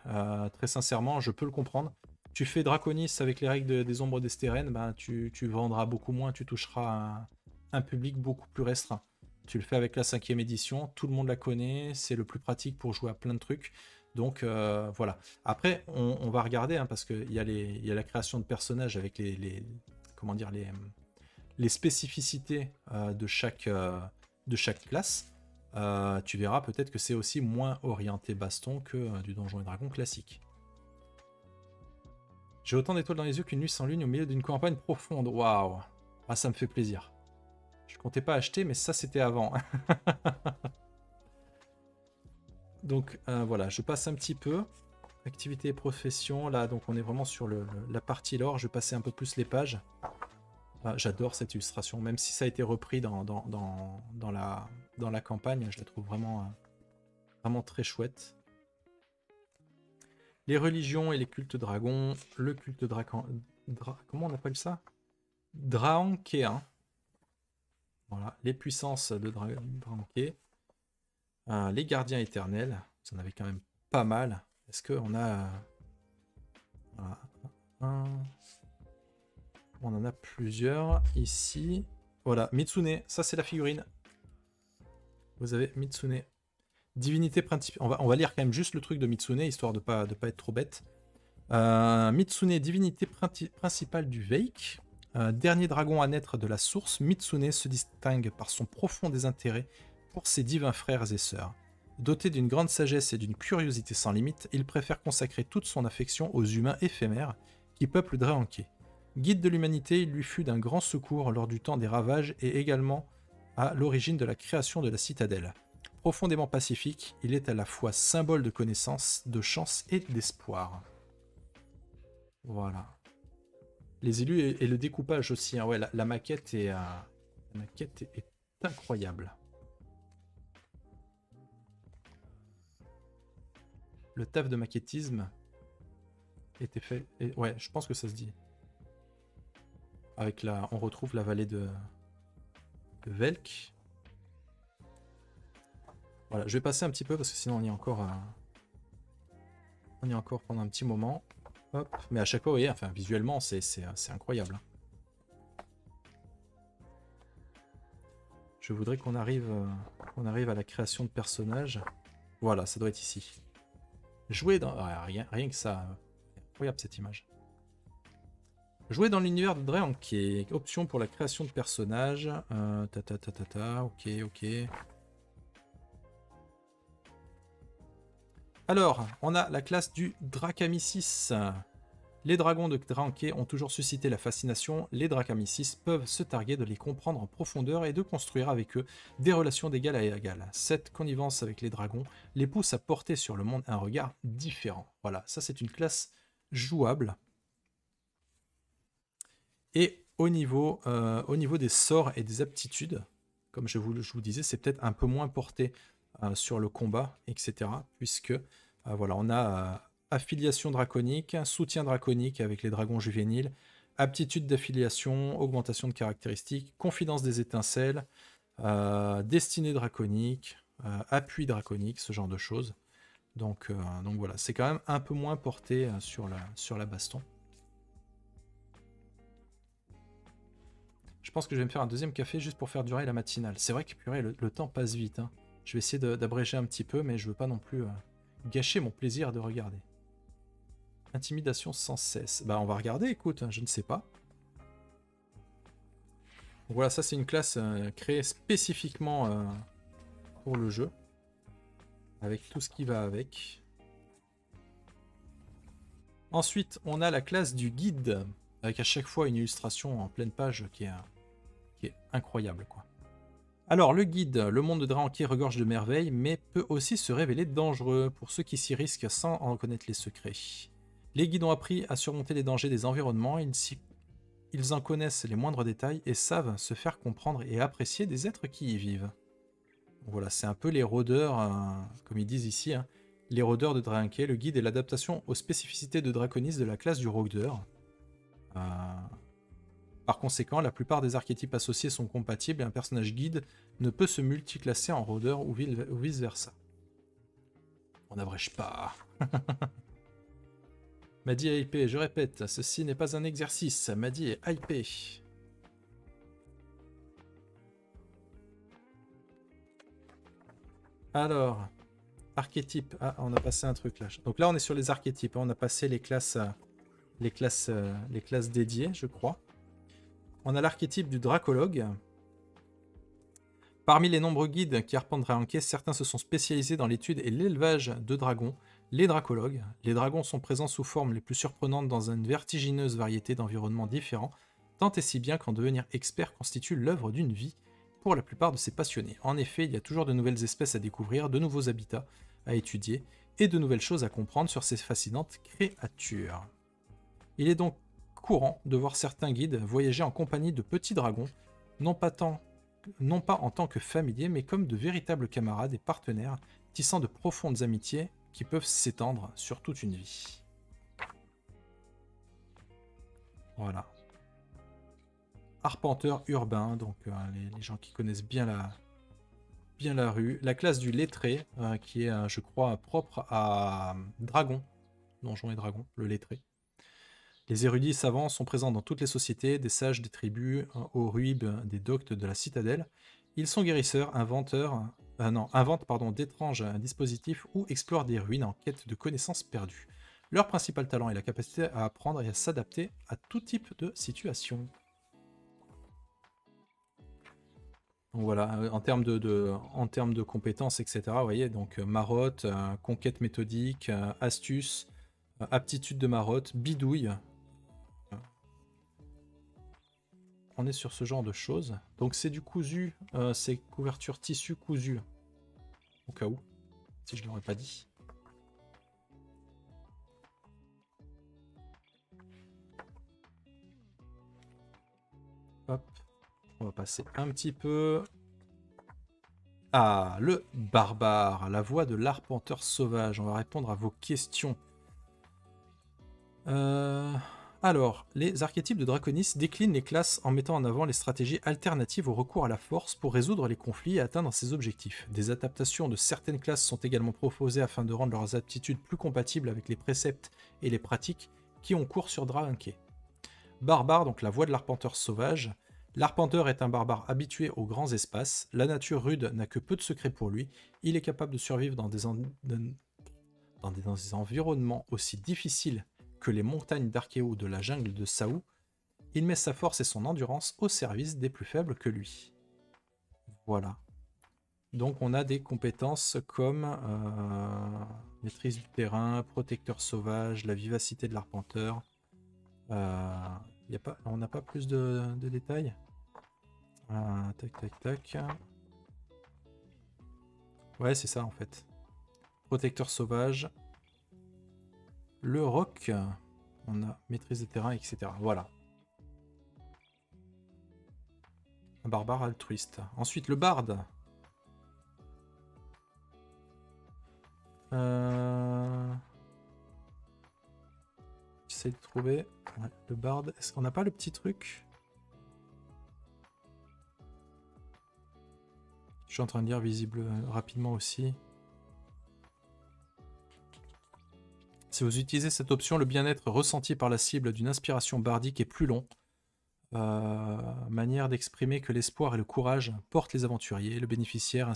Très sincèrement, je peux le comprendre. Tu fais Draconis avec les règles des ombres d'Estérène, ben tu vendras beaucoup moins, tu toucheras un public beaucoup plus restreint. Tu le fais avec la 5e édition, tout le monde la connaît, c'est le plus pratique pour jouer à plein de trucs. Donc voilà. Après, on va regarder, hein, parce qu'il y a la création de personnages avec les spécificités de chaque classe. Tu verras peut-être que c'est aussi moins orienté baston que du Donjons et Dragons classique. J'ai autant d'étoiles dans les yeux qu'une nuit sans lune au milieu d'une campagne profonde. Waouh! Ah, ça me fait plaisir. Je comptais pas acheter, mais ça c'était avant. Donc voilà, je passe un petit peu. Activité et profession, là donc on est vraiment sur la partie lore, je vais passer un peu plus les pages. Ah, j'adore cette illustration, même si ça a été repris dans la campagne, je la trouve vraiment, vraiment très chouette. Les religions et les cultes dragons, le culte comment on appelle ça? Draenkéen. Voilà, les puissances de Draenké. Les gardiens éternels, vous en avez quand même pas mal. Est-ce qu'on a... Voilà, on en a plusieurs ici. Voilà, Mitsune, ça c'est la figurine. Vous avez Mitsune. Divinité principale. On va lire quand même juste le truc de Mitsune, histoire de pas être trop bête. Mitsune, divinité principale du Veik. Dernier dragon à naître de la source, Mitsune se distingue par son profond désintérêt pour ses divins frères et sœurs. Doté d'une grande sagesse et d'une curiosité sans limite, il préfère consacrer toute son affection aux humains éphémères qui peuplent Draenké. Guide de l'humanité, il lui fut d'un grand secours lors du temps des ravages et également à l'origine de la création de la citadelle. Profondément pacifique, il est à la fois symbole de connaissance, de chance et d'espoir. Voilà. Les élus et le découpage aussi. Hein. Ouais, la maquette est incroyable. Le taf de maquettisme était fait. Et, ouais, je pense que ça se dit. Avec on retrouve la vallée de Velk. Voilà, je vais passer un petit peu parce que sinon on y est encore. On y est encore pendant un petit moment. Hop. Mais à chaque fois, vous voyez, enfin, visuellement, c'est incroyable. Je voudrais qu'on arrive à la création de personnages. Voilà, ça doit être ici. Jouer dans... rien que ça. Incroyable cette image. Jouer dans l'univers de Draenké. Option pour la création de personnages. Ok. Alors, on a la classe du Drakamisis. Les dragons de Draenké ont toujours suscité la fascination. Les Drakamisis peuvent se targuer de les comprendre en profondeur et de construire avec eux des relations d'égal à égal. Cette connivence avec les dragons les pousse à porter sur le monde un regard différent. Voilà, ça c'est une classe jouable. Et au niveau des sorts et des aptitudes, comme je vous disais, c'est peut-être un peu moins porté sur le combat, etc. Puisque voilà, on a affiliation draconique, soutien draconique avec les dragons juvéniles, aptitude d'affiliation, augmentation de caractéristiques, confidence des étincelles, destinée draconique, appui draconique, ce genre de choses. Donc voilà, c'est quand même un peu moins porté sur la baston. Je pense que je vais me faire un deuxième café juste pour faire durer la matinale. C'est vrai que purée, le temps passe vite. Hein. Je vais essayer d'abréger un petit peu, mais je veux pas non plus gâcher mon plaisir de regarder. Intimidation sans cesse. Bah on va regarder, écoute, je ne sais pas. Donc voilà, ça c'est une classe créée spécifiquement pour le jeu. Avec tout ce qui va avec. Ensuite, on a la classe du guide. Avec à chaque fois une illustration en pleine page qui est incroyable, quoi. Alors, le guide, le monde de Draenké regorge de merveilles, mais peut aussi se révéler dangereux pour ceux qui s'y risquent sans en connaître les secrets. Les guides ont appris à surmonter les dangers des environnements, ils en connaissent les moindres détails et savent se faire comprendre et apprécier des êtres qui y vivent. Voilà, c'est un peu les rôdeurs, comme ils disent ici, hein, les rôdeurs de Draenké. Le guide est l'adaptation aux spécificités de Draconis de la classe du rôdeur. Par conséquent, la plupart des archétypes associés sont compatibles et un personnage guide ne peut se multiclasser en rôdeur ou vice-versa. On n'abrège pas. Madi est hypé, je répète, ceci n'est pas un exercice, Madi est hypé. Alors, archétypes. Ah, on a passé un truc là. Donc là, on est sur les archétypes. On a passé les classes dédiées, je crois. On a l'archétype du dracologue. Parmi les nombreux guides qui arpentent Draenké, certains se sont spécialisés dans l'étude et l'élevage de dragons, les dracologues. Les dragons sont présents sous formes les plus surprenantes dans une vertigineuse variété d'environnements différents, tant et si bien qu'en devenir expert constitue l'œuvre d'une vie pour la plupart de ces passionnés. En effet, il y a toujours de nouvelles espèces à découvrir, de nouveaux habitats, à étudier et de nouvelles choses à comprendre sur ces fascinantes créatures. Il est donc courant de voir certains guides voyager en compagnie de petits dragons, non pas en tant que familiers, mais comme de véritables camarades et partenaires, tissant de profondes amitiés qui peuvent s'étendre sur toute une vie. Voilà. Arpenteur urbain, donc les gens qui connaissent bien la rue. La classe du lettré, qui est, je crois, propre à Dragon, Donjons et Dragons, le lettré. Les érudits savants sont présents dans toutes les sociétés, des sages des tribus, aux ruibes des doctes de la citadelle. Ils sont guérisseurs, inventent d'étranges dispositifs ou explorent des ruines en quête de connaissances perdues. Leur principal talent est la capacité à apprendre et à s'adapter à tout type de situation. Donc voilà, en termes de compétences, etc., vous voyez, donc marotte, conquête méthodique, astuce, aptitude de marotte, bidouille. On est sur ce genre de choses. Donc c'est du cousu, c'est couverture tissu cousu. Au cas où, si je ne l'aurais pas dit. Hop, on va passer un petit peu. Ah, le barbare, la voix de l'arpenteur sauvage. On va répondre à vos questions. Alors, les archétypes de Draconis déclinent les classes en mettant en avant les stratégies alternatives au recours à la force pour résoudre les conflits et atteindre ses objectifs. Des adaptations de certaines classes sont également proposées afin de rendre leurs aptitudes plus compatibles avec les préceptes et les pratiques qui ont cours sur Draenké. Barbare, donc la voix de l'arpenteur sauvage. L'arpenteur est un barbare habitué aux grands espaces. La nature rude n'a que peu de secrets pour lui. Il est capable de survivre dans des environnements aussi difficiles que les montagnes d'Archéo ou de la jungle de Saou. Il met sa force et son endurance au service des plus faibles que lui. Voilà. Donc on a des compétences comme maîtrise du terrain, protecteur sauvage, la vivacité de l'arpenteur. On n'a pas plus de détails. Tac. Ouais, c'est ça en fait. Protecteur sauvage. Le roc, on a maîtrise des terrains, etc. Voilà. Un barbare altruiste. Ensuite, le barde. J'essaie de trouver. Ouais, le barde. Est-ce qu'on n'a pas le petit truc? Je suis en train de lire visible rapidement aussi. Si vous utilisez cette option, le bien-être ressenti par la cible d'une inspiration bardique est plus long. Manière d'exprimer que l'espoir et le courage portent les aventuriers. Le bénéficiaire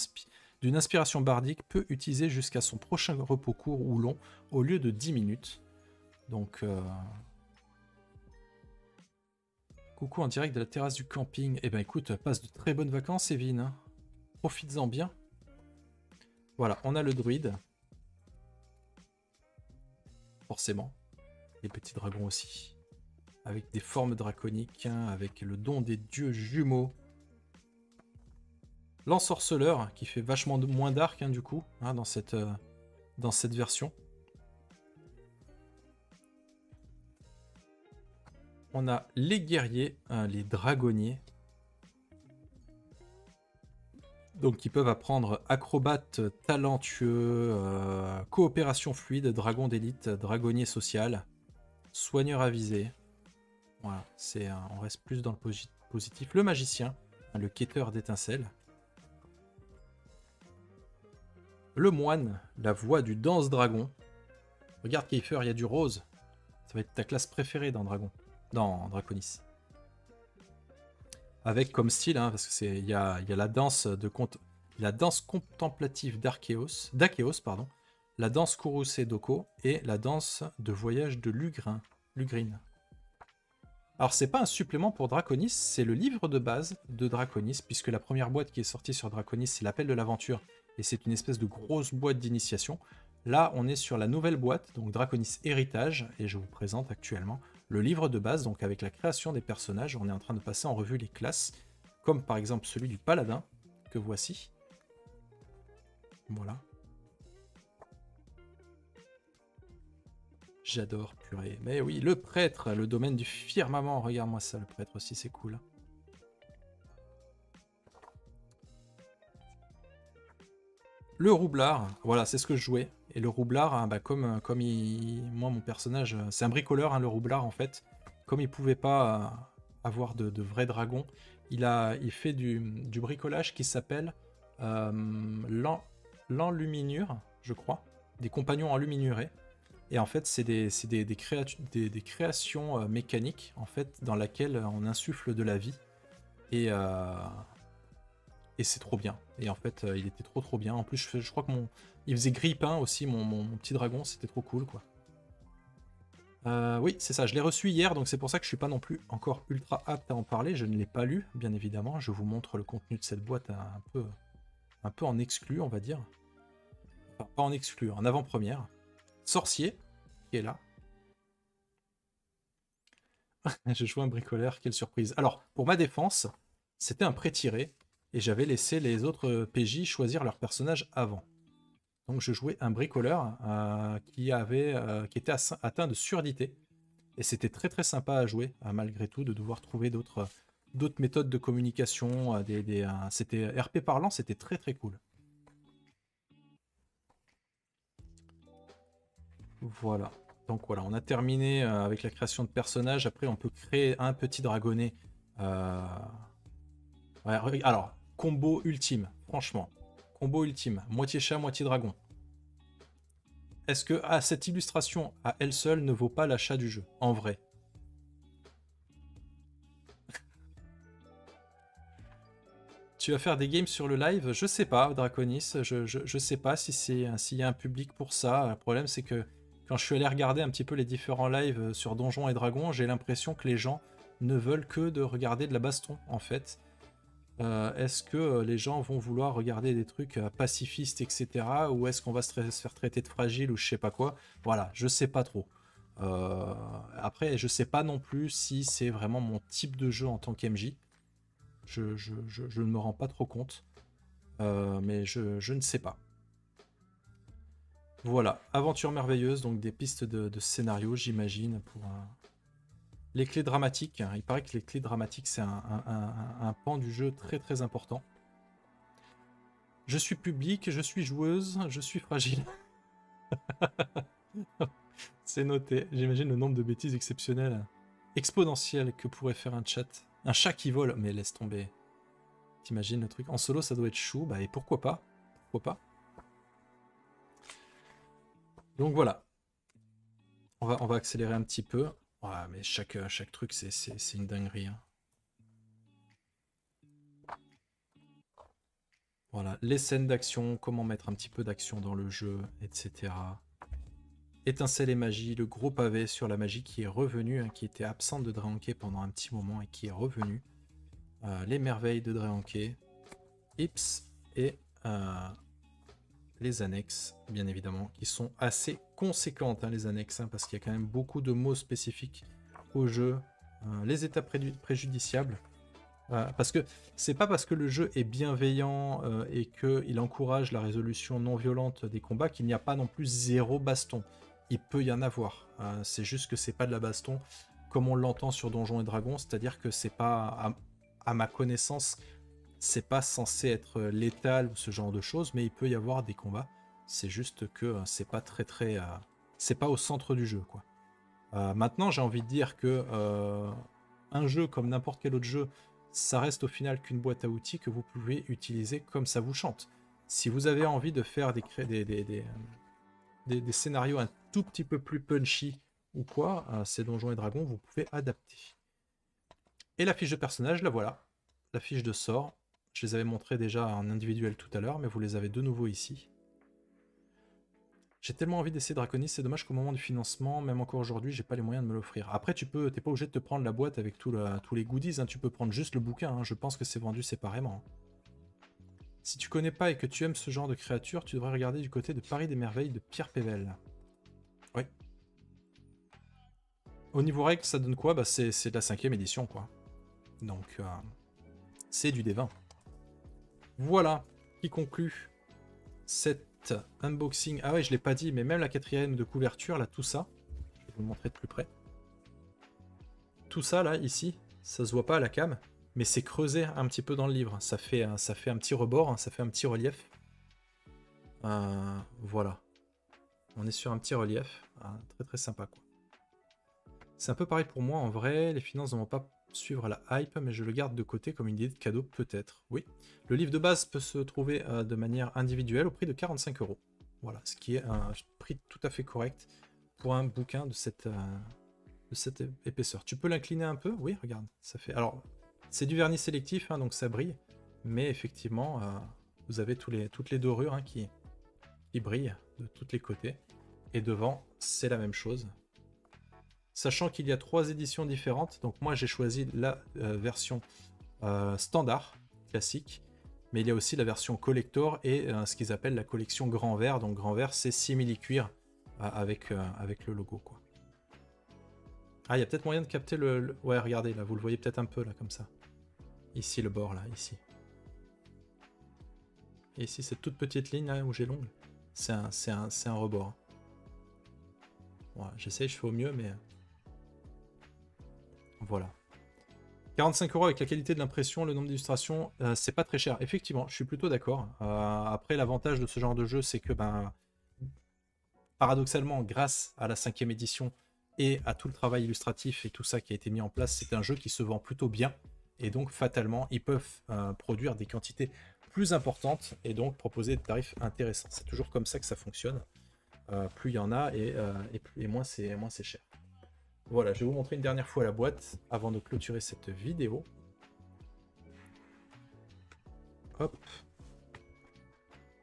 d'une inspiration bardique peut utiliser jusqu'à son prochain repos court ou long au lieu de 10 minutes. Donc, coucou en direct de la terrasse du camping. Eh ben écoute, passe de très bonnes vacances, Evine. Hein. Profites-en bien. Voilà, on a le druide. Forcément. Les petits dragons aussi. Avec des formes draconiques, hein, avec le don des dieux jumeaux. L'ensorceleur, qui fait vachement moins dark, hein, du coup, hein, dans cette version. On a les guerriers, hein, les dragonniers. Donc, qui peuvent apprendre acrobate talentueux, coopération fluide, dragon d'élite, dragonnier social, soigneur avisé. Voilà, on reste plus dans le positif. Le magicien, le quêteur d'étincelles. Le moine, la voix du danse-dragon. Regarde Kiefer, il y a du rose. Ça va être ta classe préférée dans Draconis. Avec comme style, hein, parce que il y a la danse contemplative d'Archéos, la danse Kuruse Doko et la danse de voyage de Lugrine. Alors c'est pas un supplément pour Draconis, c'est le livre de base de Draconis, puisque la première boîte qui est sortie sur Draconis, c'est l'appel de l'aventure, et c'est une espèce de grosse boîte d'initiation. Là, on est sur la nouvelle boîte, donc Draconis Héritage, et je vous présente actuellement le livre de base, donc avec la création des personnages. On est en train de passer en revue les classes, comme par exemple celui du paladin, que voici. Voilà. J'adore, purée. Mais oui, le prêtre, le domaine du firmament. Regarde-moi ça, le prêtre aussi, c'est cool. Le roublard, voilà, c'est ce que je jouais. Et le roublard, hein, bah, comme moi, mon personnage, c'est un bricoleur, hein, le roublard, en fait. Comme il pouvait pas avoir de vrais dragons, il fait du bricolage qui s'appelle l'enluminure, je crois. Des compagnons enluminurés. Et en fait, c'est des créations mécaniques, en fait, dans laquelle on insuffle de la vie. Et c'est trop bien. Et en fait, il était trop bien. En plus, je crois que il faisait grille-pain aussi, mon petit dragon. C'était trop cool, quoi. Oui, c'est ça. Je l'ai reçu hier, donc c'est pour ça que je suis pas non plus encore ultra apte à en parler. Je ne l'ai pas lu, bien évidemment. Je vous montre le contenu de cette boîte un peu en exclu, on va dire. Enfin, pas en exclu, en avant-première. Sorcier, qui est là. J'ai joué un bricoleur, quelle surprise. Alors, pour ma défense, c'était un pré-tiré. Et j'avais laissé les autres PJ choisir leur personnage avant. Donc je jouais un bricoleur qui était atteint de surdité. Et c'était très sympa à jouer, malgré tout, de devoir trouver d'autres méthodes de communication. C'était RP parlant, c'était très cool. Voilà. Donc voilà, on a terminé avec la création de personnages. Après, on peut créer un petit dragonnet. Ouais, alors, combo ultime, franchement. Combo ultime, moitié chat, moitié dragon. Est-ce que cette illustration à elle seule ne vaut pas l'achat du jeu, en vrai? Tu vas faire des games sur le live? Je sais pas, Draconis, je sais pas s'il y a un public pour ça. Le problème, c'est que quand je suis allé regarder un petit peu les différents lives sur Donjons et Dragons, j'ai l'impression que les gens ne veulent que de regarder de la baston, en fait. Est-ce que les gens vont vouloir regarder des trucs pacifistes, etc. Ou est-ce qu'on va se faire traiter de fragile ou je sais pas quoi? Voilà, je sais pas trop. Après, je sais pas non plus si c'est vraiment mon type de jeu en tant qu'MJ. Je ne me rends pas trop compte. Mais je ne sais pas. Voilà, aventure merveilleuse, donc des pistes de scénario, j'imagine, pour les clés dramatiques. Il paraît que les clés dramatiques, c'est un pan du jeu très important. Je suis public, je suis joueuse, je suis fragile. C'est noté. J'imagine le nombre de bêtises exceptionnelles, exponentielles que pourrait faire un chat. Un chat qui vole, mais laisse tomber. T'imagines le truc? En solo, ça doit être chou, bah et pourquoi pas? Pourquoi pas? Donc voilà. On va accélérer un petit peu. Ouais, mais chaque truc, c'est une dinguerie. Hein. Voilà, les scènes d'action, comment mettre un petit peu d'action dans le jeu, etc. Étincelle et magie, le gros pavé sur la magie qui est revenu, hein, qui était absente de Draenke pendant un petit moment et qui est revenu. Les merveilles de Draenke, Ips et les annexes, bien évidemment, qui sont assez conséquentes, hein, les annexes, hein, parce qu'il y a quand même beaucoup de mots spécifiques au jeu. Les états préjudiciables. Parce que c'est pas parce que le jeu est bienveillant et qu'il encourage la résolution non violente des combats qu'il n'y a pas non plus zéro baston. Il peut y en avoir. C'est juste que c'est pas de la baston comme on l'entend sur Donjons et Dragons, c'est-à-dire que c'est pas, à ma connaissance, c'est pas censé être létal ou ce genre de choses, mais il peut y avoir des combats. C'est juste que c'est pas c'est pas au centre du jeu, quoi. Maintenant, j'ai envie de dire que un jeu comme n'importe quel autre jeu, ça reste au final qu'une boîte à outils que vous pouvez utiliser comme ça vous chante. Si vous avez envie de faire des scénarios un tout petit peu plus punchy ou quoi, ces Donjons et Dragons, vous pouvez adapter. Et la fiche de personnage, la voilà. La fiche de sort. Je les avais montrées déjà en individuel tout à l'heure, mais vous les avez de nouveau ici. J'ai tellement envie d'essayer Draconis, c'est dommage qu'au moment du financement, même encore aujourd'hui, j'ai pas les moyens de me l'offrir. Après, t'es pas obligé de te prendre la boîte avec tous les goodies, hein, tu peux prendre juste le bouquin, hein, je pense que c'est vendu séparément. Si tu connais pas et que tu aimes ce genre de créature, tu devrais regarder du côté de Paris des Merveilles de Pierre Pével. Oui. Au niveau règle, ça donne quoi? Bah c'est de la 5ème édition, quoi. Donc, c'est du D20. Voilà, qui conclut cette unboxing. Ah ouais, je l'ai pas dit, mais même la 4ème de couverture, là, tout ça, vous le montrer de plus près. Tout ça là, ici, ça se voit pas à la cam, mais c'est creusé un petit peu dans le livre. Ça fait un petit rebord, hein, ça fait un petit relief. Voilà. On est sur un petit relief. Très très sympa quoi. C'est un peu pareil pour moi en vrai. Les finances ne vont pas suivre la hype, mais je le garde de côté comme une idée de cadeau peut-être. Oui. Le livre de base peut se trouver de manière individuelle au prix de 45 €. Voilà, ce qui est un prix tout à fait correct pour un bouquin de cette épaisseur. Tu peux l'incliner un peu? Oui, regarde. Ça fait. Alors, c'est du vernis sélectif, hein, donc ça brille. Mais effectivement, vous avez toutes les dorures hein, qui brillent de tous les côtés. Et devant, c'est la même chose. Sachant qu'il y a 3 éditions différentes, donc moi j'ai choisi la version standard, classique, mais il y a aussi la version collector et ce qu'ils appellent la collection grand vert. Donc grand vert c'est simili-cuir avec le logo quoi. Ah, il y a peut-être moyen de capter Ouais, regardez là, vous le voyez peut-être un peu là comme ça. Ici le bord là, ici. Et ici cette toute petite ligne là où j'ai l'ongle, c'est un rebord. Voilà, j'essaye, je fais au mieux, mais... Voilà. 45 € avec la qualité de l'impression, le nombre d'illustrations, c'est pas très cher. Effectivement, je suis plutôt d'accord. Après, l'avantage de ce genre de jeu, c'est que, paradoxalement, grâce à la 5e édition et à tout le travail illustratif et tout ça qui a été mis en place, c'est un jeu qui se vend plutôt bien. Et donc, fatalement, ils peuvent produire des quantités plus importantes et donc proposer des tarifs intéressants. C'est toujours comme ça que ça fonctionne. Plus il y en a et moins c'est cher. Voilà, je vais vous montrer une dernière fois la boîte avant de clôturer cette vidéo. Hop.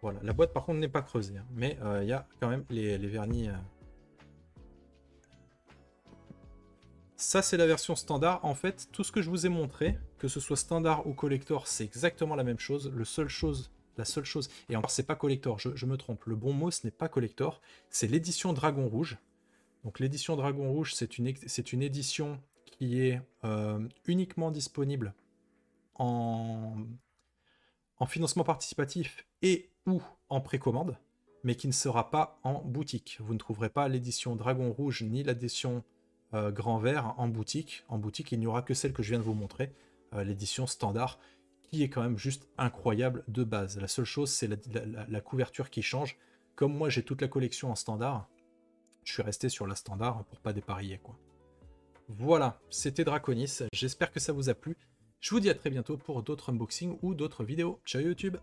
Voilà, la boîte par contre n'est pas creusée, hein, mais il y a quand même les vernis. Ça c'est la version standard. En fait, tout ce que je vous ai montré, que ce soit standard ou collector, c'est exactement la même chose. La seule chose, et encore c'est pas collector, je me trompe. Le bon mot ce n'est pas collector, c'est l'édition Dragon Rouge. Donc l'édition Dragon Rouge, c'est une édition qui est uniquement disponible en financement participatif et ou en précommande, mais qui ne sera pas en boutique. Vous ne trouverez pas l'édition Dragon Rouge ni l'édition Grand Vert en boutique. En boutique, il n'y aura que celle que je viens de vous montrer, l'édition standard, qui est quand même juste incroyable de base. La seule chose, c'est la couverture qui change. Comme moi, j'ai toute la collection en standard, je suis resté sur la standard pour pas dépareiller quoi. Voilà, c'était Draconis, j'espère que ça vous a plu. Je vous dis à très bientôt pour d'autres unboxings ou d'autres vidéos. Ciao YouTube!